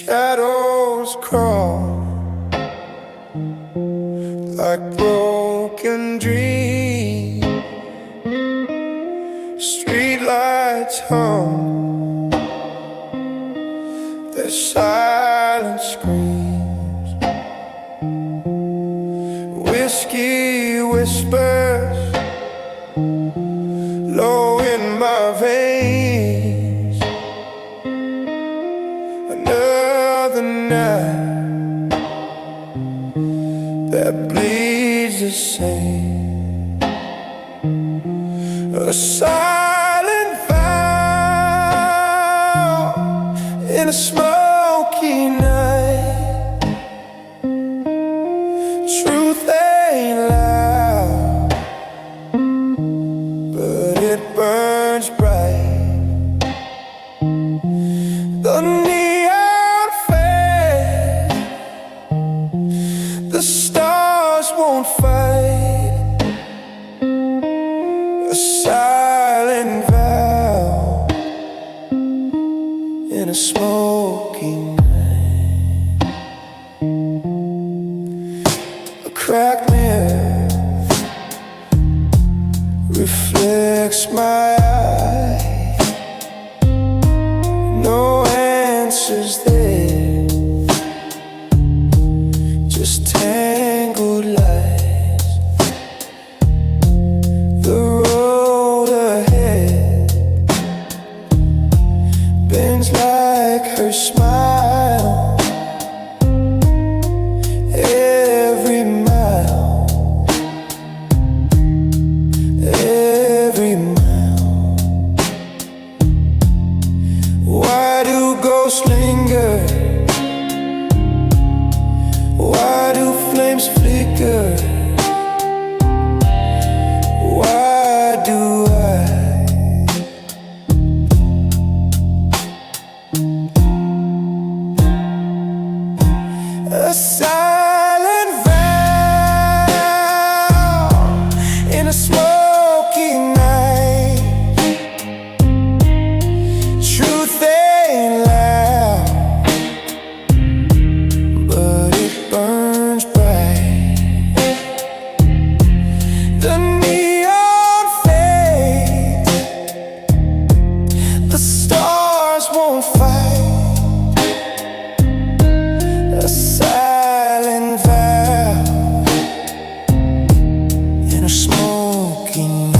Shadows crawl like broken dreams. Streetlights hum, their silent screams. Whiskey whispers low in my veins. Another night that bleeds the same. A silent vow in a smoky night. Truth ain't loud, but it burns bright. The neon fade, the stars won't fight. A silent vow in a smoky night. A cracked mirror reflects my eye. No answers there, just tangled lies. The road ahead bends like her smile. Every mile, every mile. Why do ghosts linger? Why do flames flicker? Why do I? A silent vow in a smoky night. Truth ain't loud, but it burns bright. The neon fades, the stars won't fight. A silent vow in a smoky night.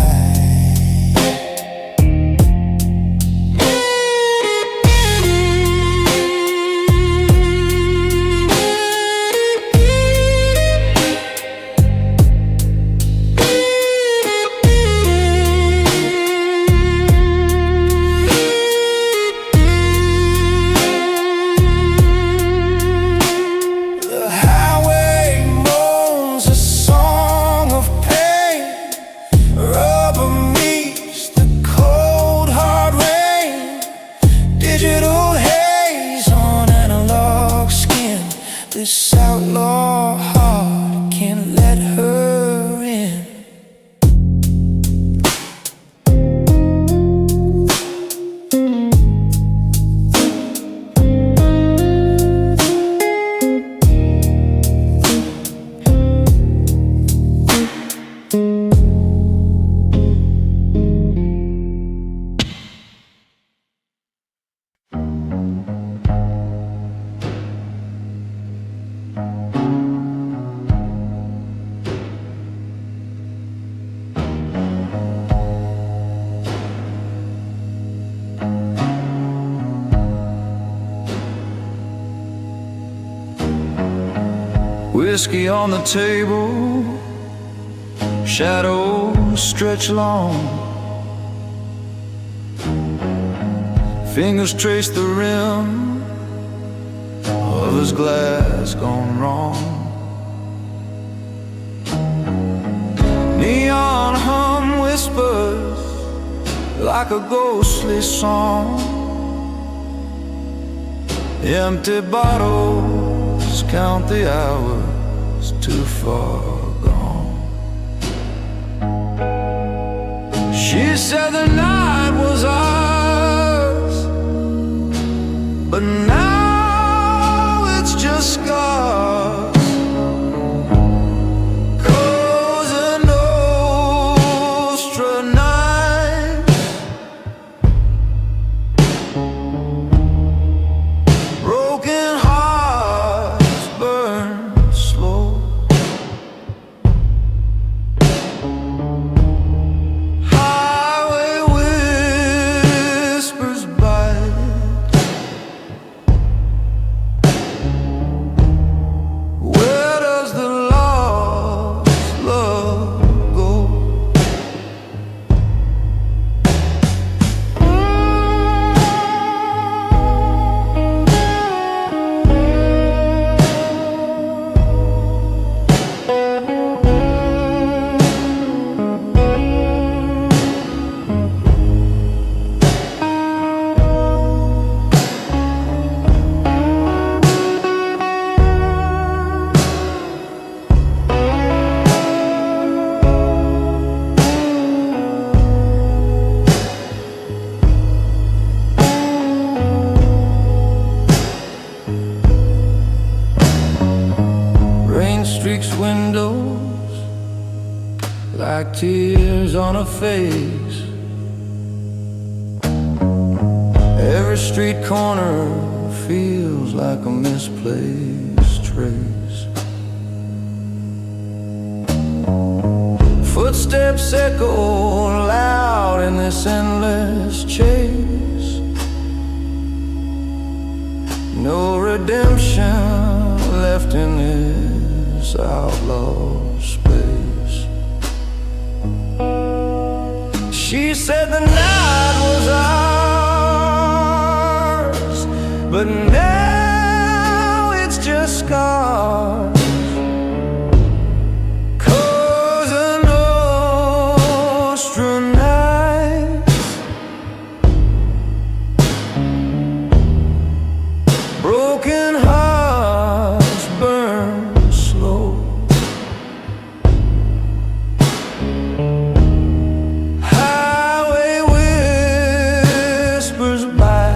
The highway moans a song of pain. Rubber meets the cold hard rain. Digital haze on analog skin. This outlaw heart can't let her in. Whiskey on the table, shadows stretch long. Fingers trace the rim of his glass gone wrong. Neon hum whispers like a ghostly song. Empty bottles count the hours too far gone. She said the night was ours, but now tears on her face. Every street corner feels like a misplaced trace. Footsteps echo loud in this endless chase. No redemption left in this outlaw space. She said the night was ours, but now it's just scars. Cosa Nostra nights, broken hearts burn slow. Highway whispers by.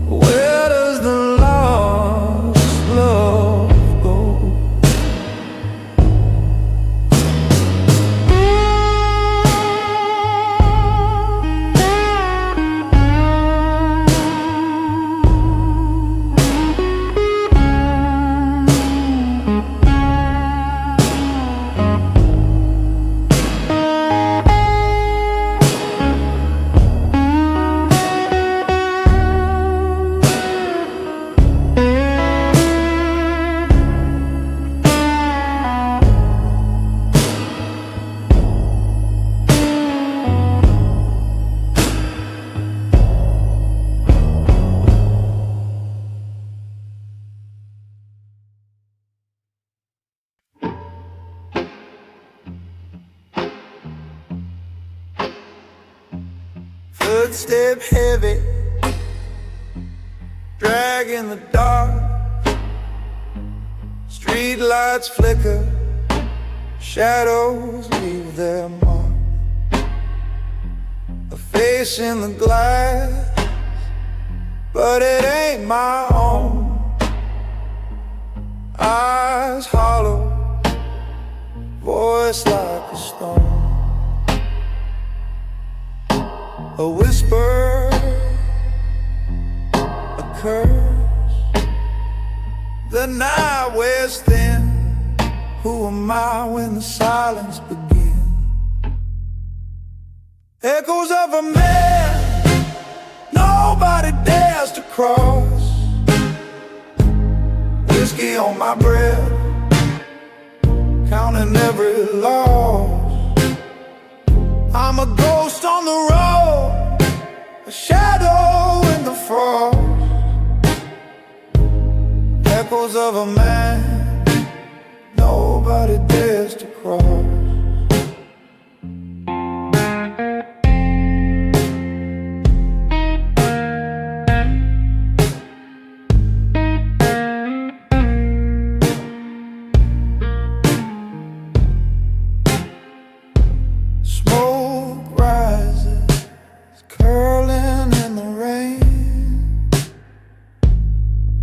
Where does the lost love go? Footstep heavy, dragging the dark. Street lights flicker, shadows leave their mark. A face in the glass, but it ain't my own. Eyes hollow, voice like a stone. A whisper, a curse. The night wears thin. Who am I when the silence begins? Echoes of a man nobody dares to cross. Whiskey on my breath, counting every loss. I'm a ghost on the road, a shadow in the frost. Echoes of a man nobody dares to cross.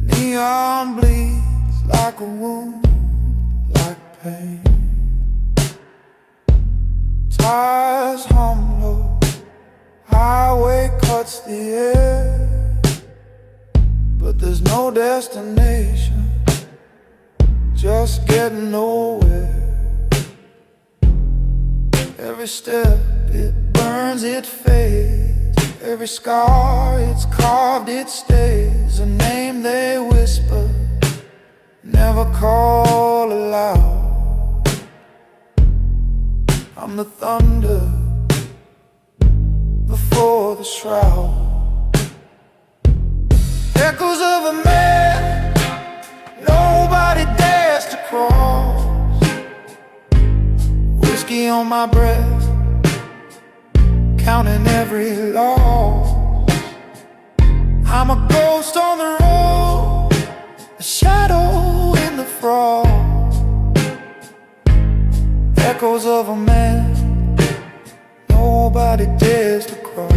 Neon bleeds like a wound, like pain. Tires hum low, highway cuts the air, but there's no destination, just getting nowhere. Every step, it burns, it fades. Every scar, it's carved, it stays. A name they whisper, never call aloud. I'm the thunder before the shroud. Echoes of a man nobody dares to cross. Whiskey on my breath, counting every loss. I'm a ghost on the road, a shadow in the frost. Echoes of a man nobody dares to cross.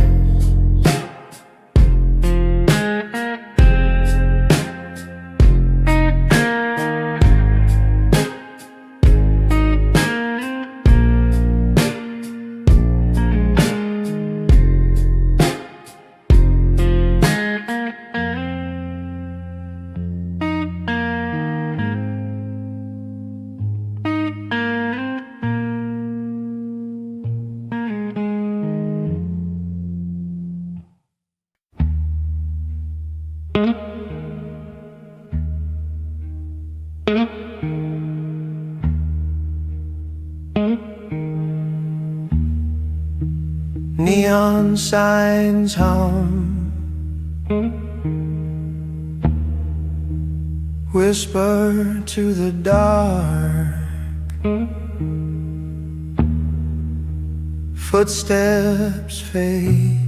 Neon signs hum, whisper to the dark. Footsteps fade,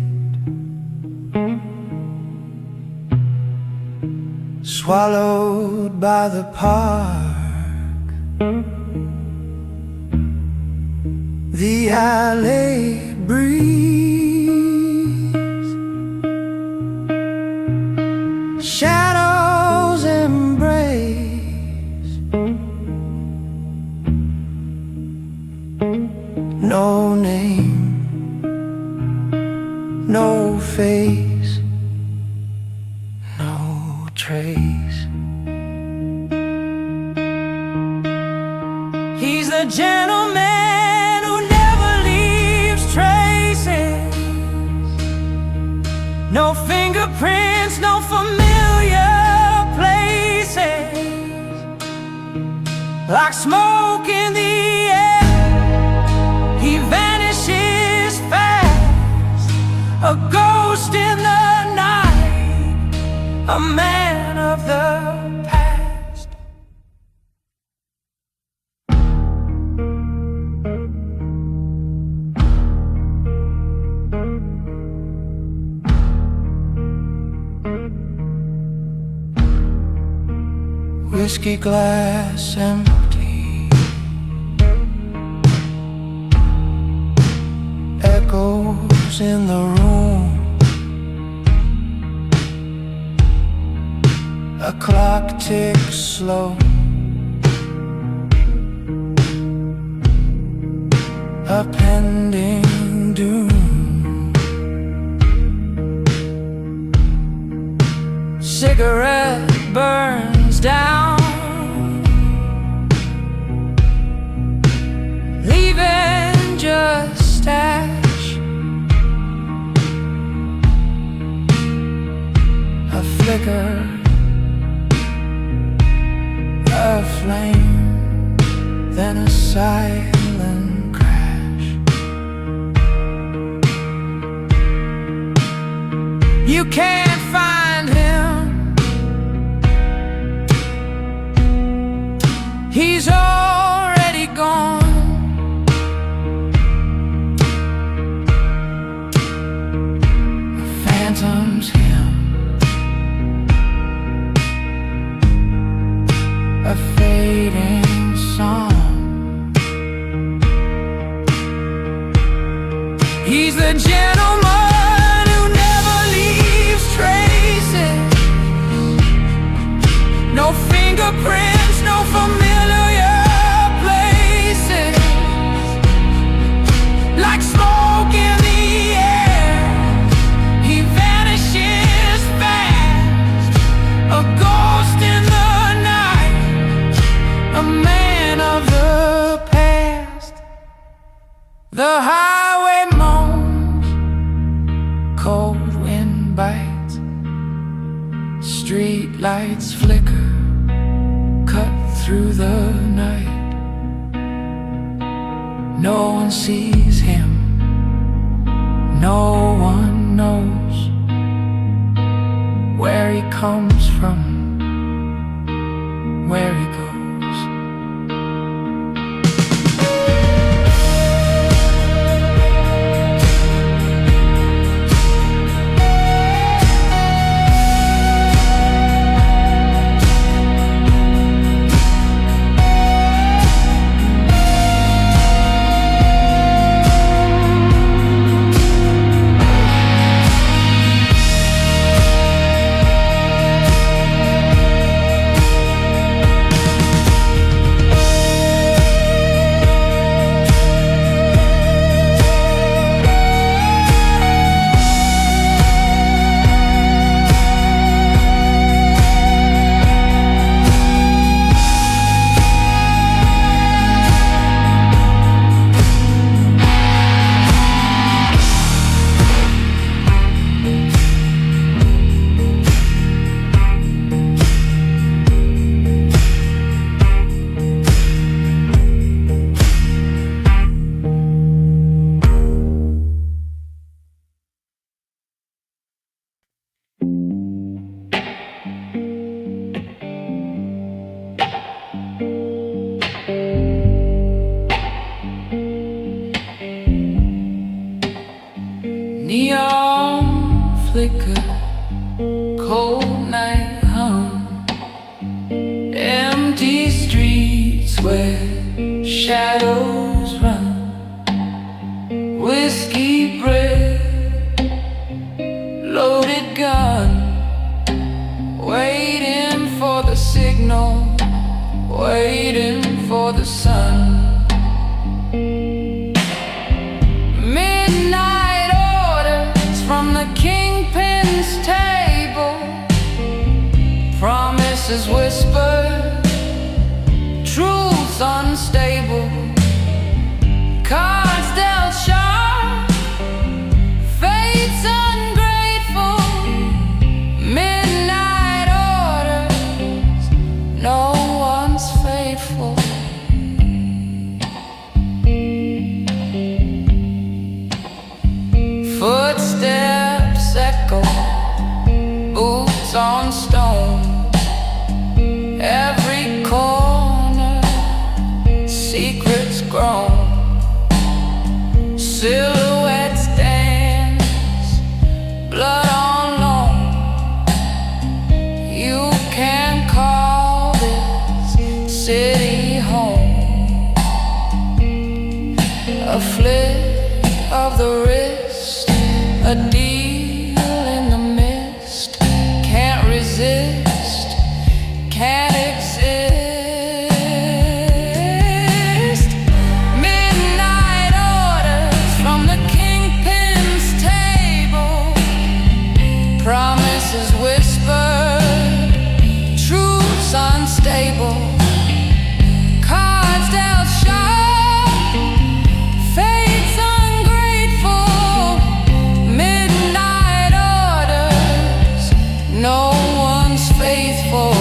swallowed by the park. The alley breeze, shadows embrace. No name, no face, no trace. He's the gentleman who never leaves traces. No fingerprints, no familiar places. Like smoke in the air, he vanishes fast. A ghost in the night, a man of the past. Whiskey glass empty, echoes in the room. A clock ticks slow, a pending doom. Cigarette burns down, leaving just ash. A flicker, a flame, then a silent crash. You can't find him, he's already gone. The phantom's him, a fading song. He's the gentleman who never leaves traces. No fingerprints, no familiar places. Like smoke in the air, he vanishes fast. A ghost in the night, a man of the past. The highway moans, cold wind bites, street lights flicker, cut through the night. No one sees him, no one knows where he comes from, where he goes. Neon flicker, cold night hum, empty streets where shadows run, whiskey breath, loaded gun, waiting for the signal, waiting for the sun. Midnight orders from the Kingpin's table, promises whispered, truths unstable, cards dealt sharp, fate's ungrateful. Midnight orders, no one's faithful. Footsteps echo, boots on stone, every corner, secrets grown, silhouettes dance, blood on loan. You can call this city home. A flick of the wrist, a deal in the mist, can't resist, can't exist. Midnight orders from the Kingpin's table, promises whispered, truths unstable, cards dealt sharp, fate's ungrateful. Midnight orders, no one's faithful.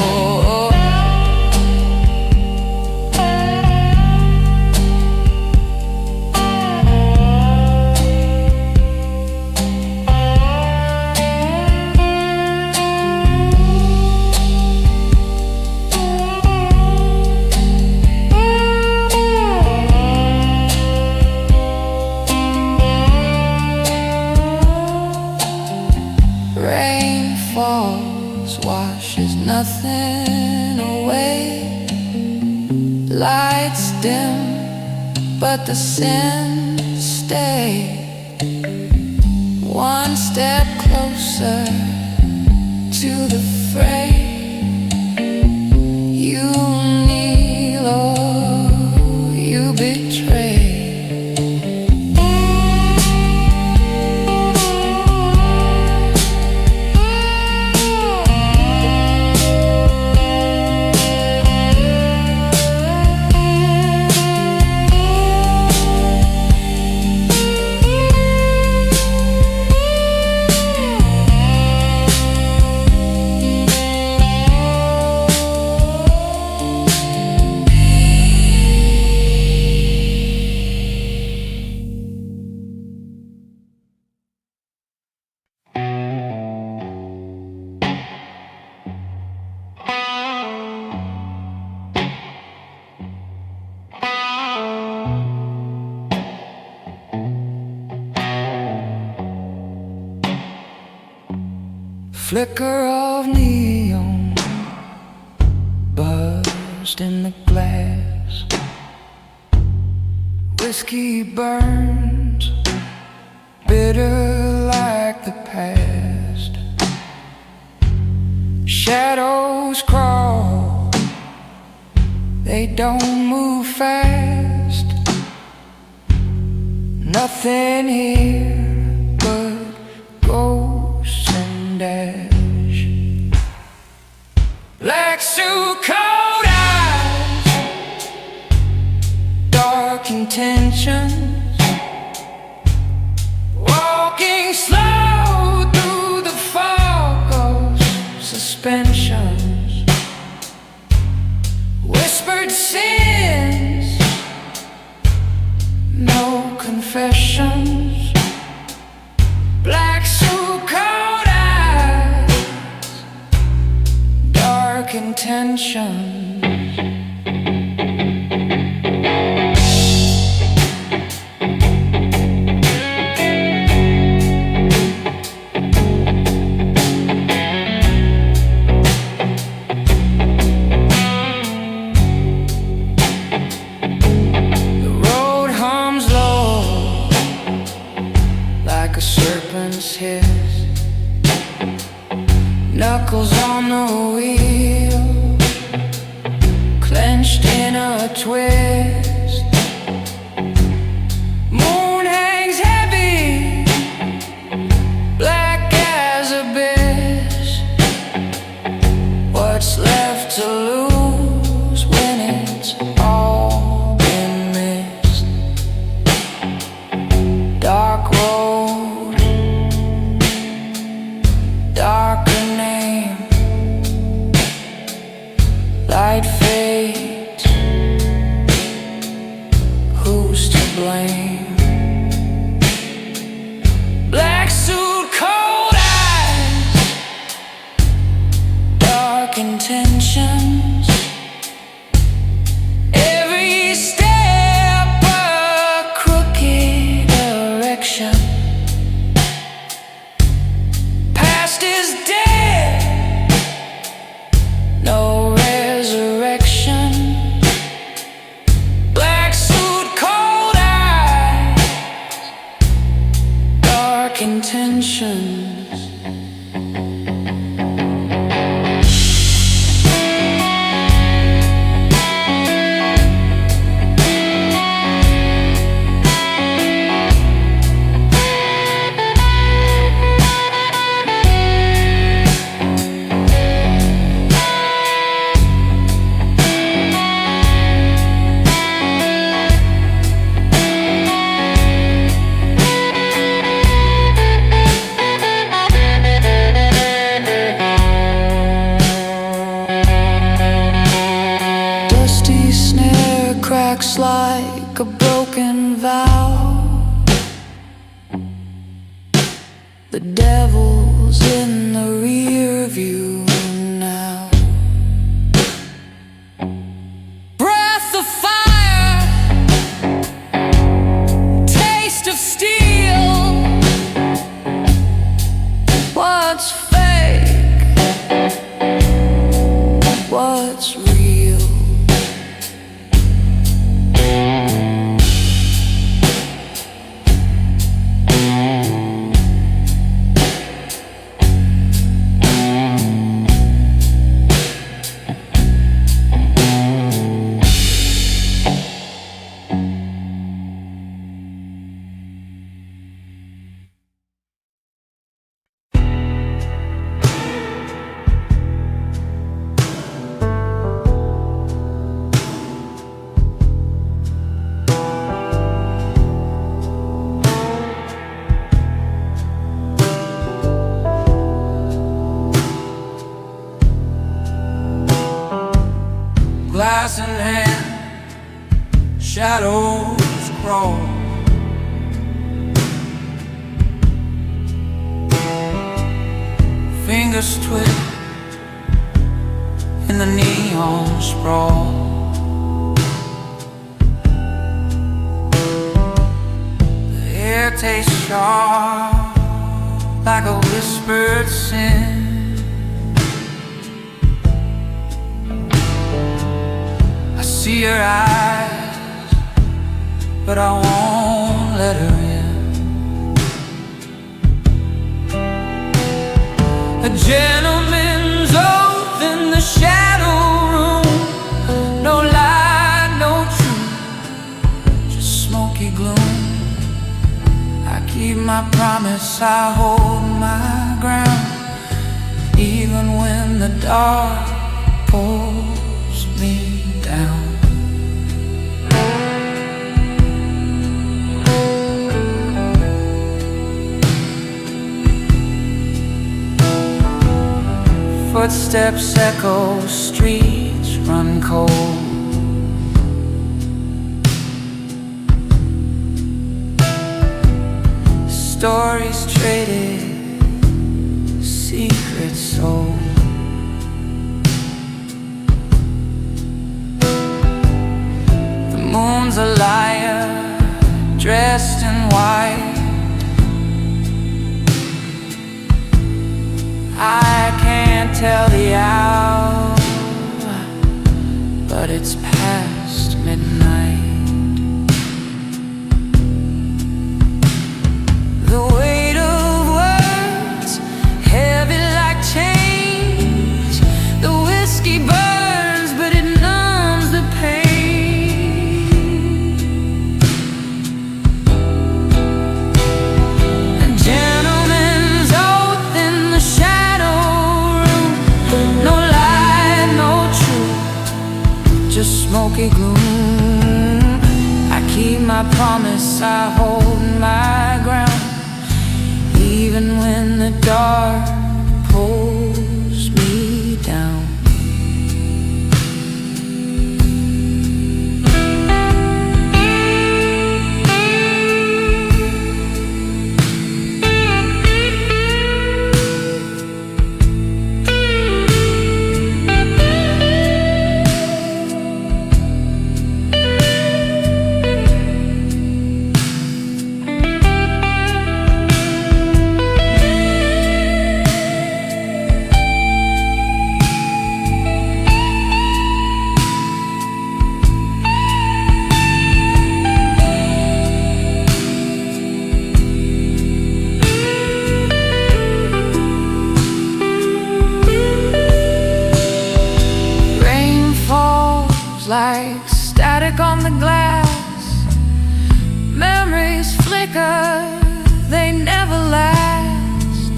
Rain falls, washes nothing away. Lights dim, but the sins stay. One step closer to the fray. You kneel or you betray. Flicker of neon burst in the glass. Whiskey burns, bitter like the past. Shadows crawl, they don't move fast. Nothing here but ghosts and ash. Black suit, cold eyes, dark intentions, walking slow through the fog of suspensions. Whispered sins, no confessions. Black suit, cold eyes, dark intentions. knuckles on the wheel, clenched in a twist. Moon hangs heavy, black as abyss. What's left to lose when it's all been missed? Dark road, darker name, light fate, who's to blame? Black suit, cold eyes, dark intentions. Every step a crooked direction. Past is dead, no resurrection. Black suit, cold eyes, dark intentions. Dusty snare cracks like a broken vow. The devil's in the rear view now. Breath of fire, taste of steel. What's fake? What's real? Glass in hand, shadows crawl. Fingers twist in the neon sprawl. The air tastes sharp like a whispered sin. See her eyes, but I won't let her in. A gentleman's oath in the shadow room. No lie, no truth, just smoky gloom. I keep my promise, I hold my ground, even when the dark pulls me down. Footsteps echo, streets run cold. Stories traded, secrets sold. The moon's a liar, dressed in white. I can't tell the hour, but it's past midnight. The weight of words, heavy like chains. smoky gloom. I keep my promise, I hold my ground, even when the dark pulls me down. Like static on the glass, memories flicker, they never last.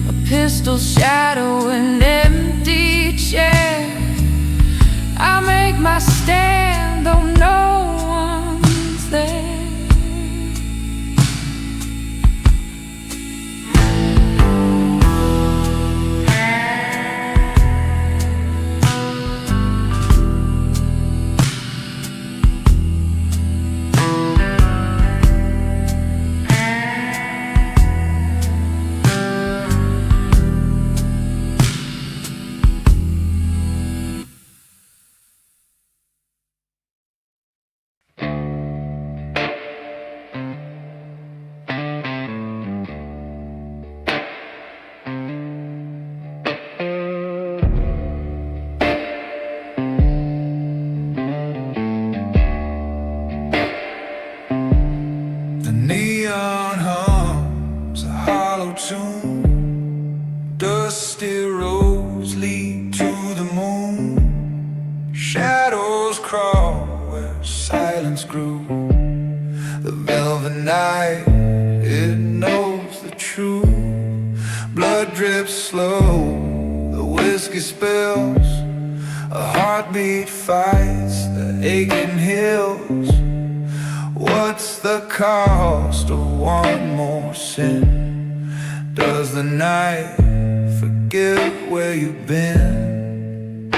A pistol's shadow, an empty chair. I make my stand, though no one's there. Dusty roads lead to the moon. Shadows crawl where silence grew. The velvet night, it knows the truth. Blood drips slow, the whiskey spills. A heartbeat fights the aching hills. What's the cost of one more sin? Does the night forget where you've been?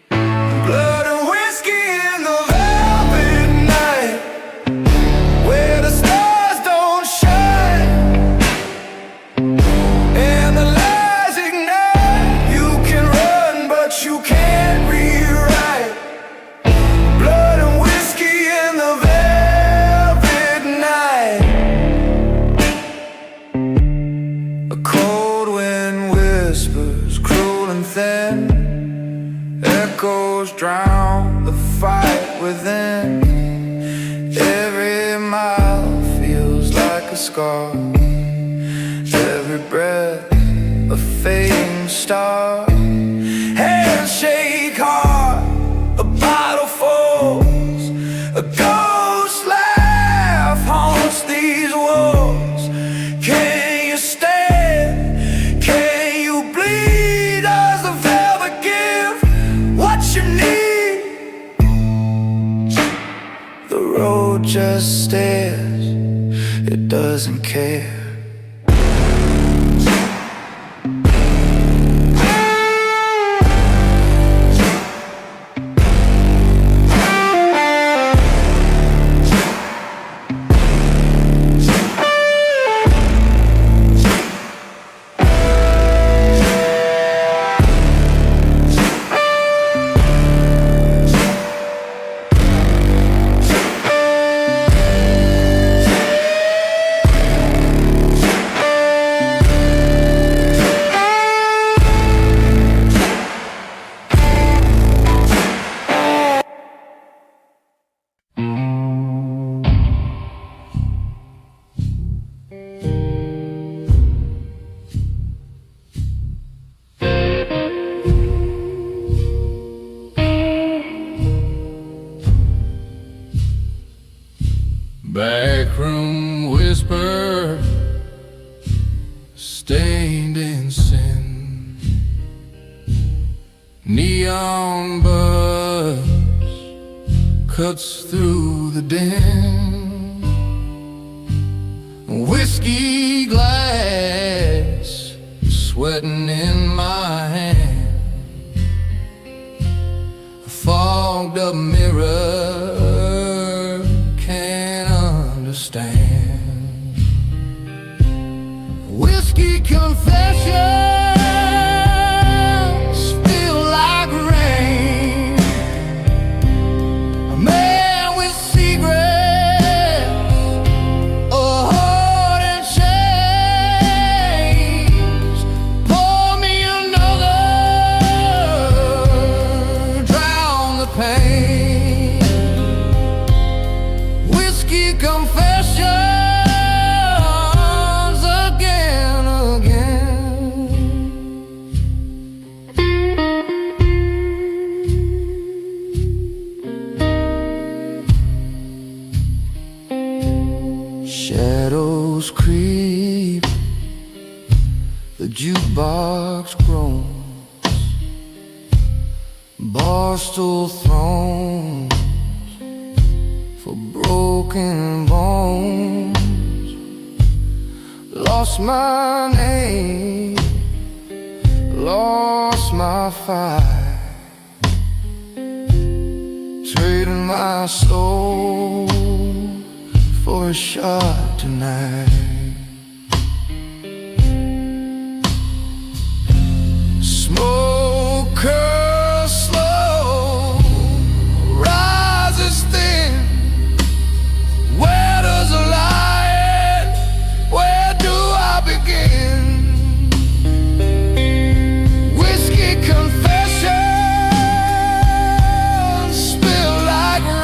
Blood and whiskey in the velvet night, where the stars don't shine and the lies ignite. You can run, but you can't rewrite. Blood and whiskey in the velvet night. A cold wind whispers, cruel and thin. Echoes drown the fight within. Every mile feels like a scar. Every breath a fading star. Hands shake hard, a bottle falls. A ghost laugh haunts these walls. Can you stand? Can you bleed? Does the velvet give what you need? The road just stares, it doesn't care. Backroom whisper, stained in sin. Neon buzz, cuts through the din. Whiskey glass sweating in my hand. A fogged up mirror can't understand. Whiskey confession. Shadows creep, the jukebox groans, barstool thrones for broken bones. Lost my name, lost my fight, trading my soul for a shot tonight. Smoke curls slow, rises thin. Where does a lie end? Where do I begin? Whiskey confessions spill like rain.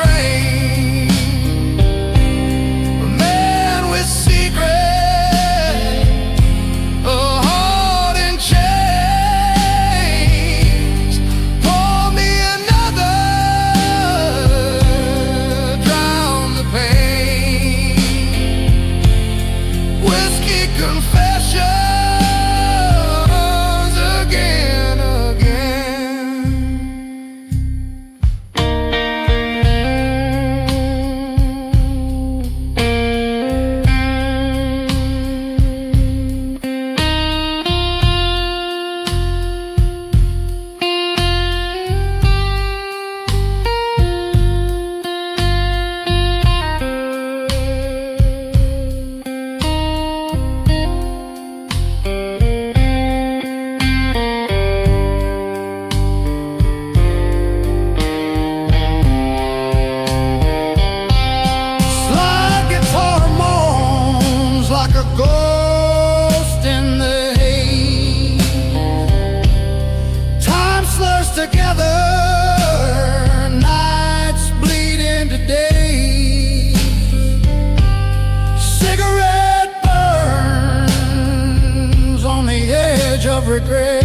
Regret,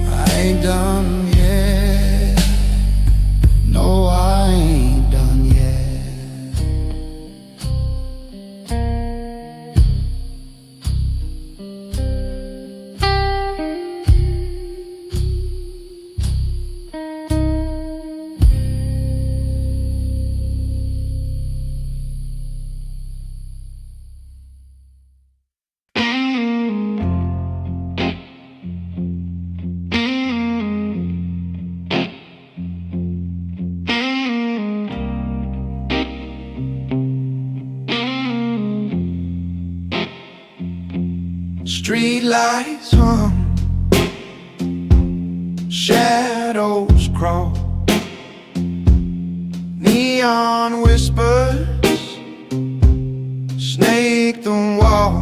I ain't done yet. No, I ain't done yet. Street lights hum, shadows crawl, neon whispers snake the wall.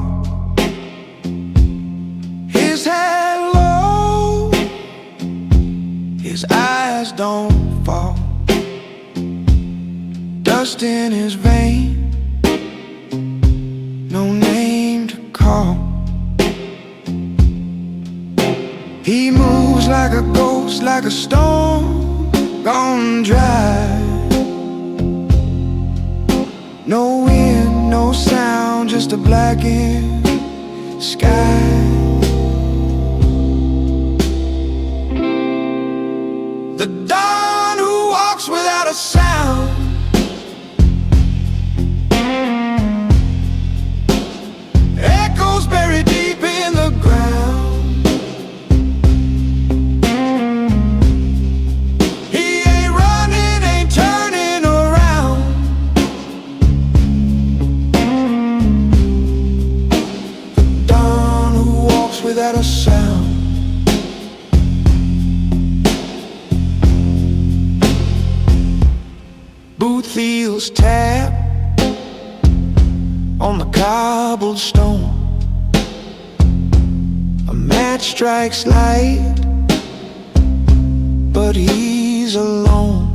His head low, his eyes don't fall, dust in his vein, no name to call. He moves like a ghost, like a stone gone dry. No wind, no sound, just a blackened sky. The dawn who feels tap on the cobbled stone. A match strikes light, but he's alone.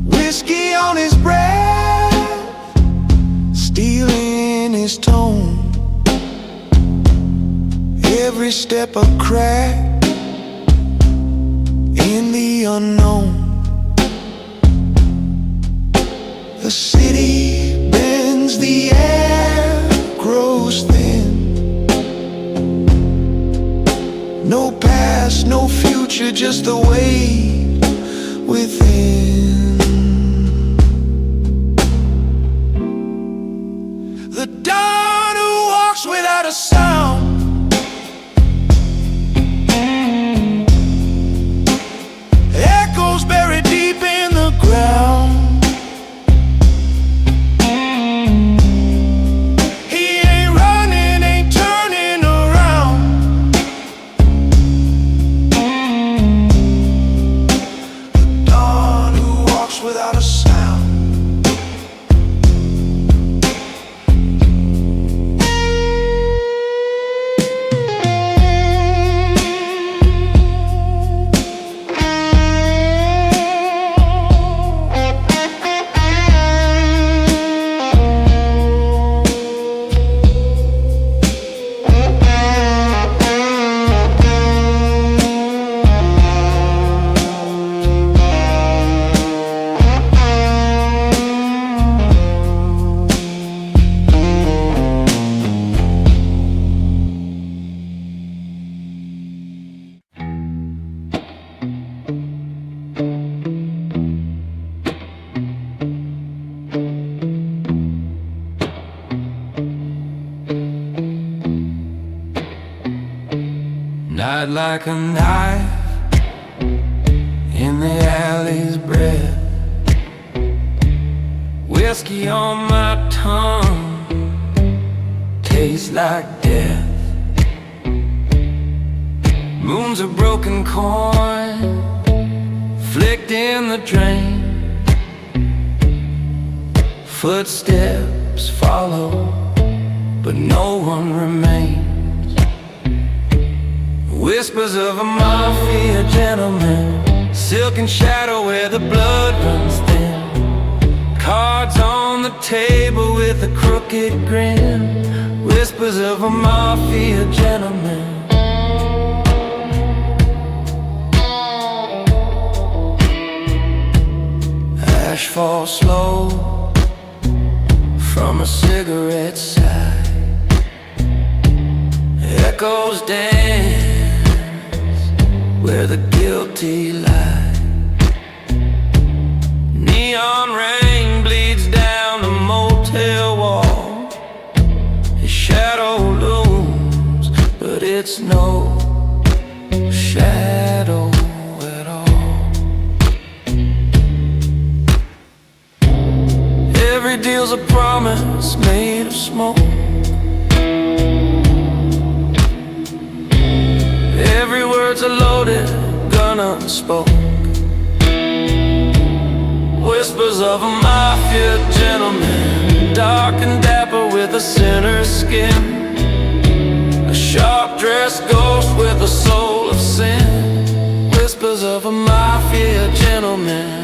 Whiskey on his breath, stealing his tone. Every step a crack in the unknown. The city bends, the air grows thin. No past, no future, just the weight within. The dawn who walks without a sound. Echoes buried deep in the ground. Night like a knife in the alley's breath. Whiskey on my tongue tastes like death. Moon's a broken coin flicked in the drain. Footsteps follow, but no one remains. Whispers of a mafia gentleman, silken shadow where the blood runs thin. Cards on the table with a crooked grin. Whispers of a mafia gentleman. Ash falls slow from a cigarette side. Echoes dance where the guilty lie. Neon rain bleeds down the motel wall. His shadow looms, but it's no shadow at all. Every deal's a promise made of smoke. Every word's a loaded gun unspoke. Whispers of a mafia gentleman, dark and dapper with a sinner's skin. A sharp-dressed ghost with a soul of sin. Whispers of a mafia gentleman.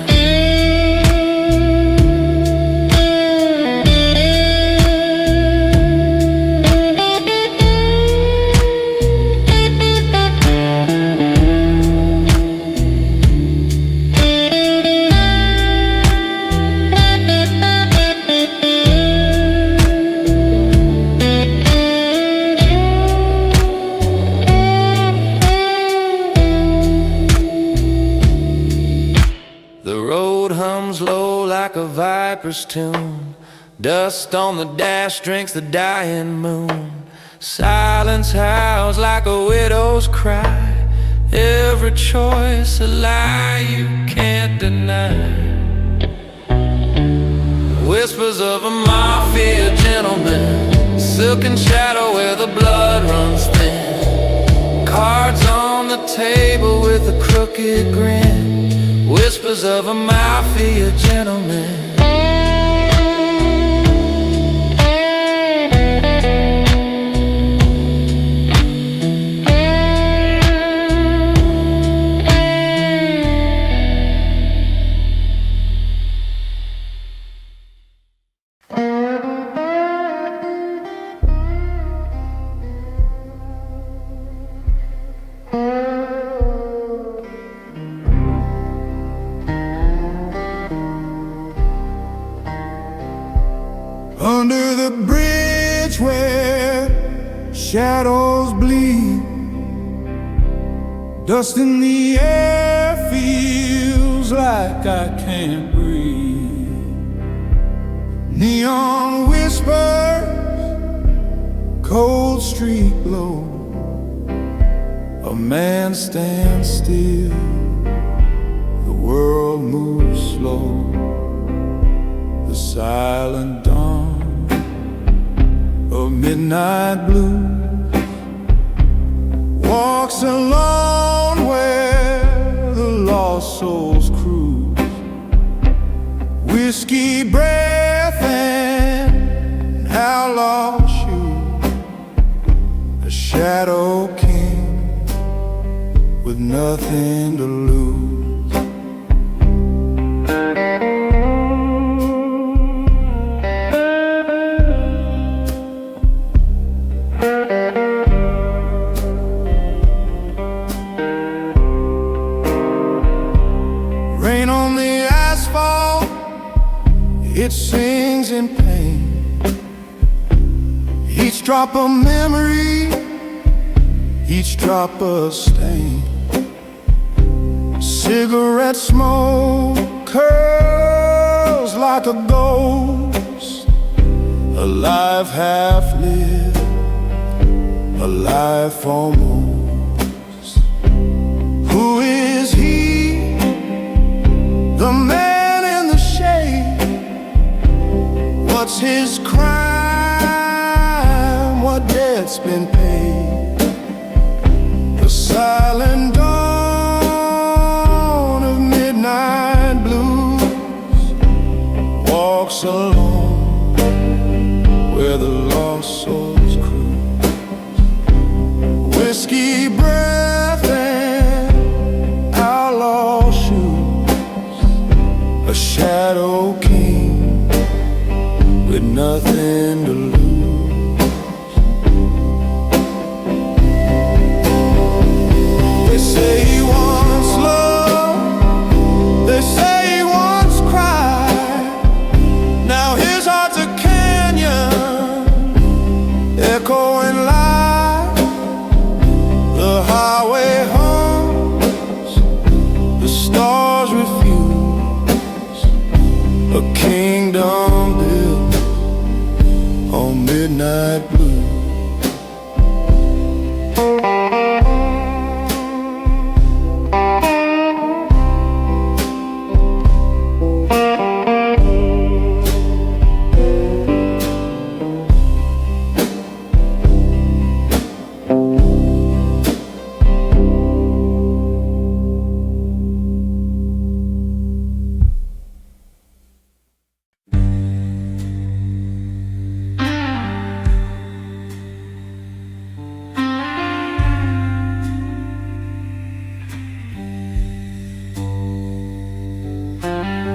A viper's tune, dust on the dash drinks the dying moon. Silence howls like a widow's cry. Every choice a lie you can't deny. Whispers of a mafia gentleman, silken shadow where the blood runs thin. Cards on the table with a crooked grin. Whispers whispers of a Mafia gentleman. Under the bridge where shadows bleed, dust in the air feels like I can't breathe. Neon whispers, cold street glow. A man stands still, the world moves slow. The silent dawn of midnight blue walks alone where the lost souls cruise. Whiskey breath and outlaw shoes. A shadow king with nothing to lose. Rain on the asphalt, it sings in pain. Each drop a memory, each drop a stain. Cigarette smoke curls like a ghost, alive half lived, alive almost. Who is he? The man in the shade. What's his crime? What debt's been paid? The silent dawn of midnight blues walks alone where the lost souls cruise. Whiskey breath and outlaw shoes. A shadow king with nothing to lose. They say he wants love, they say he wants cry. Now his heart's a canyon, echoing light. The highway hums, the stars refuse. A kingdom built on midnight blue.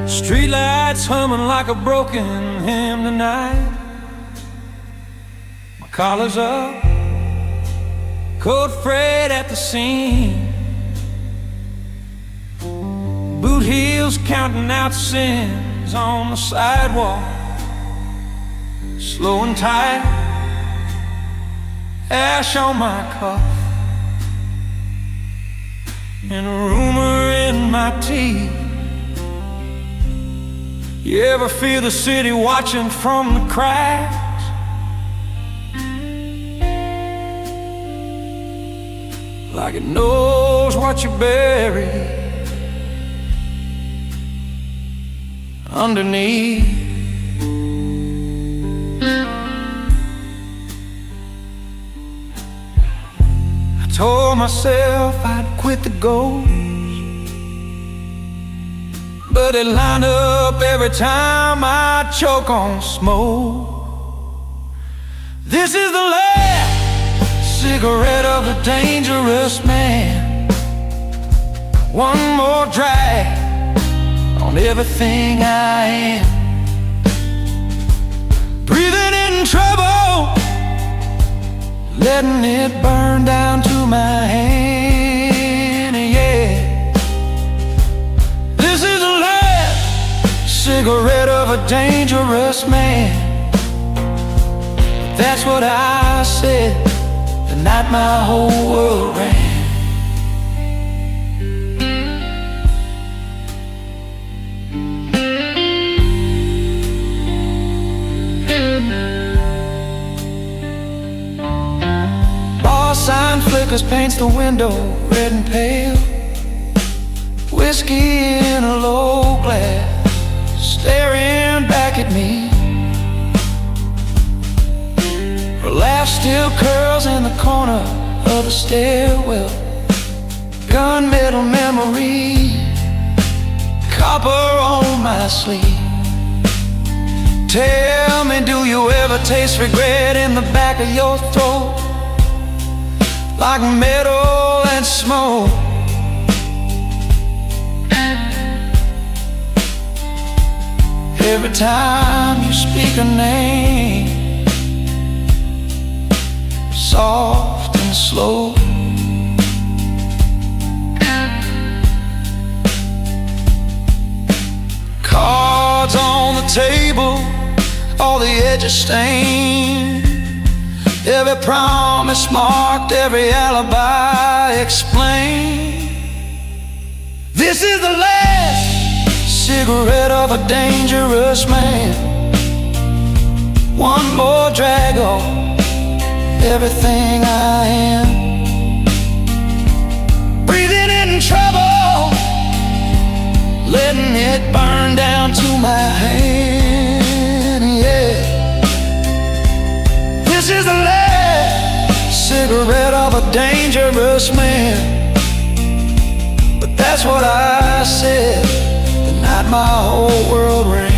Streetlights humming like a broken hymn tonight. My collar's up, coat frayed at the seam. Boot heels counting out sins on the sidewalk. Slow and tight, ash on my cuff, and a rumor in my teeth. You ever feel the city watching from the cracks? Like it knows what you buried underneath. I told myself I'd quit the ghost, but they line up every time I choke on smoke. This is the last cigarette of a dangerous man. One more drag on everything I am. Breathing in trouble, letting it burn down to my hand, yeah. This is the last cigarette of a dangerous man. That's what I said the night my whole world ran. Sign flickers, paints the window red and pale. Whiskey in a low glass, staring back at me. Her laugh still curls in the corner of the stairwell. Gunmetal memory, copper on my sleeve. Tell me, do you ever taste regret in the back of your throat? Like metal and smoke. Every time you speak a name, soft and slow. Cards on the table, all the edges stained. Every promise marked, every alibi explained. This is the last cigarette of a dangerous man. One more drag on everything I am. Breathing in trouble, letting it burn down to my hand, yeah. This is the last cigarette of a dangerous man. But that's what I said the night my whole world ran.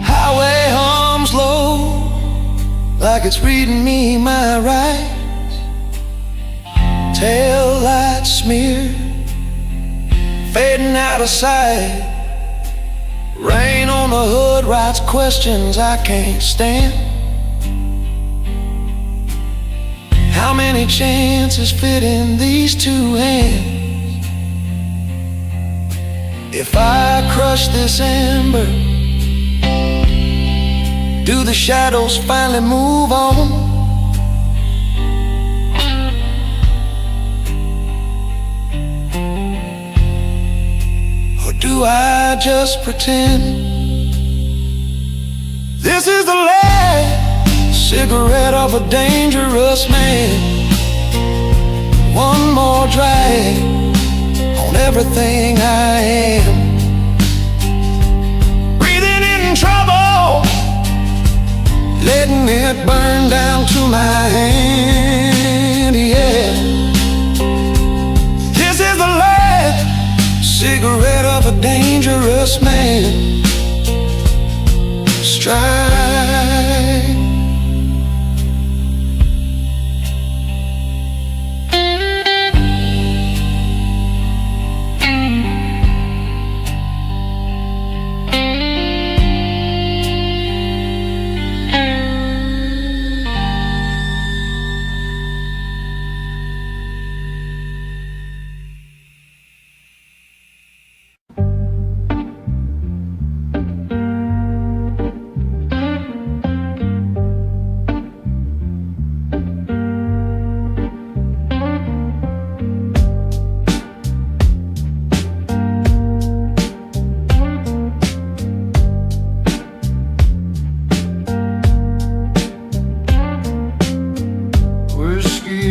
Highway hums low, like it's reading me my rights. Tail lights smeared, fading out of sight. Rain on the hood writes questions I can't stand. How many chances fit in these two hands? If I crush this ember, do the shadows finally move on? Do I just pretend? This is the last cigarette of a dangerous man. One more drag on everything I am. Breathing in trouble, letting it burn down to my hand, yeah. This is the last cigarette of a dangerous man. Strike.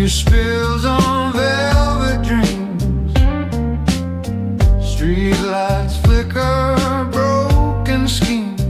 spills on velvet dreams. Street lights flicker, broken schemes.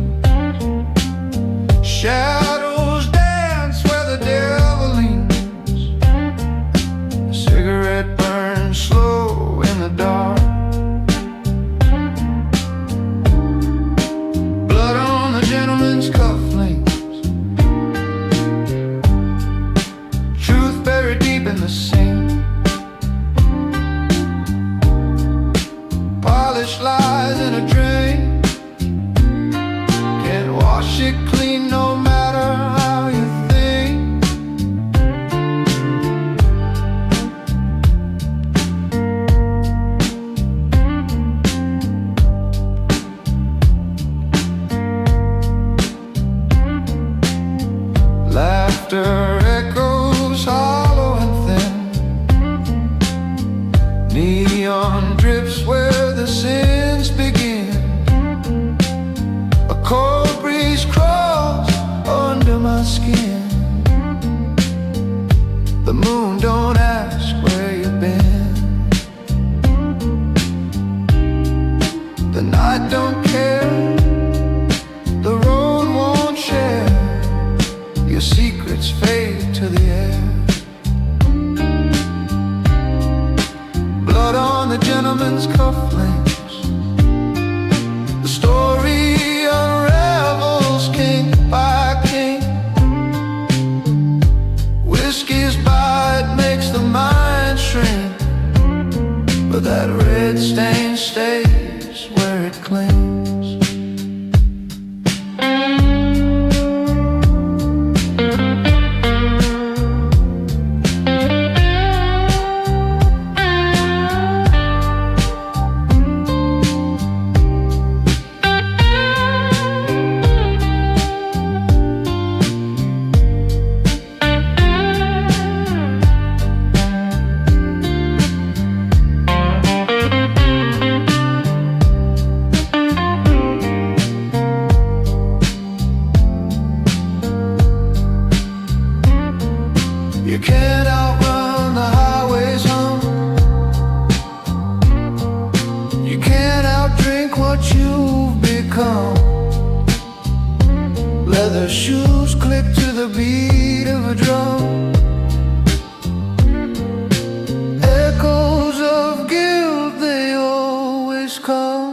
Laughter echoes hollow and thin. Neon drips where the sins begin. A cold breeze crawls under my skin. The moon don't ask where you've been. The night don't care. The road won't share. Your secrets fade to the air. Blood on the gentleman's cufflinks. The story unravels king by king. Whiskey's bite makes the mind shrink, but that red stain stays where it clings. You can't outrun the highway's hum. You can't outdrink what you've become. Leather shoes click to the beat of a drum. Echoes of guilt, they always come.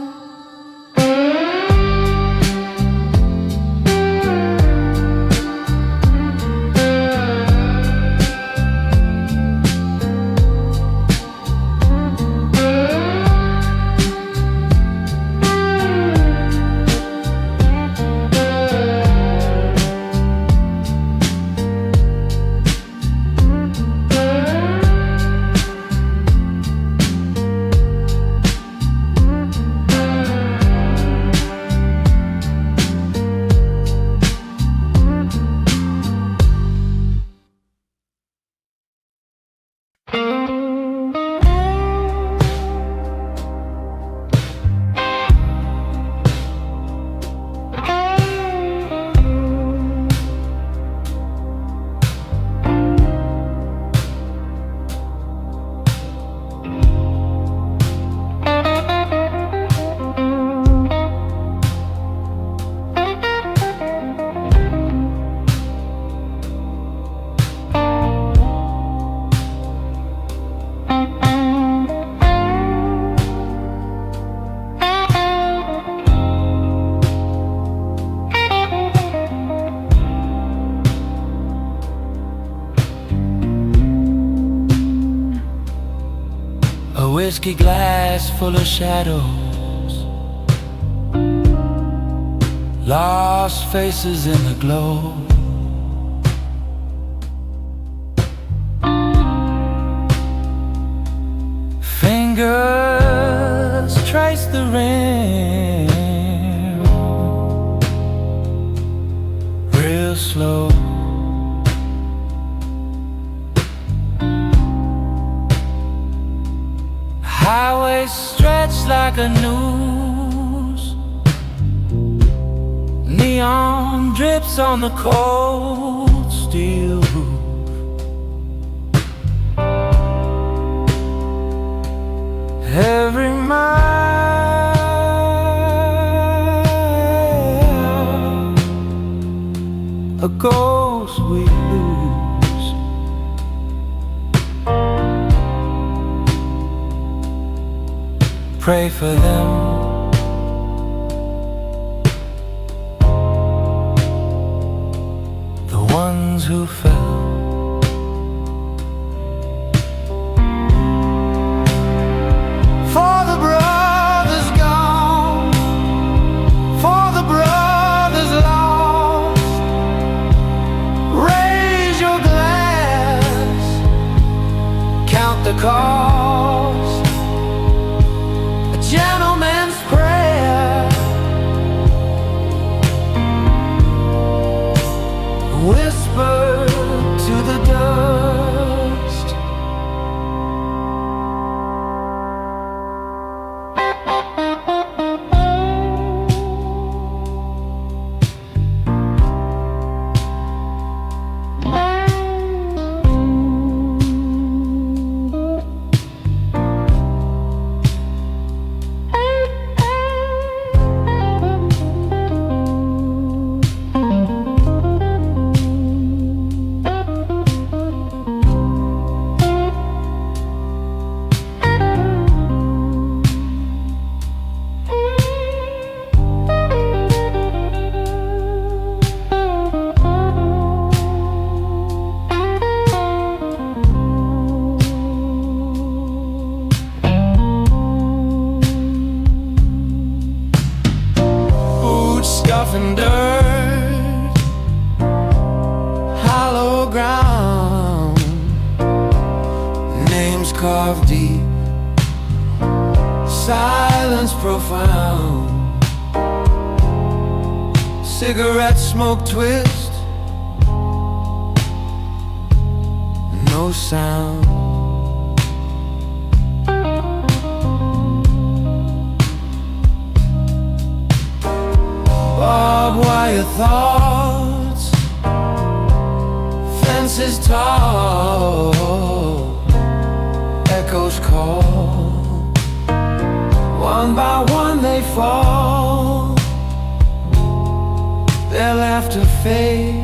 A whiskey glass full of shadows, lost faces in the glow. Fingers trace the rim, real slow. Highway stretched like a noose. Neon drips on the cold steel roof. Every mile a ghost we lose. Pray for them. The ones who fell. For the brothers gone, for the brothers lost, raise your glass, count the cost. A gentleman's ground, names carved deep, silence profound. Cigarette smoke twist, no sound. Barbed wire thoughts, fences tall, echoes call. One by one they fall, their laughter fades.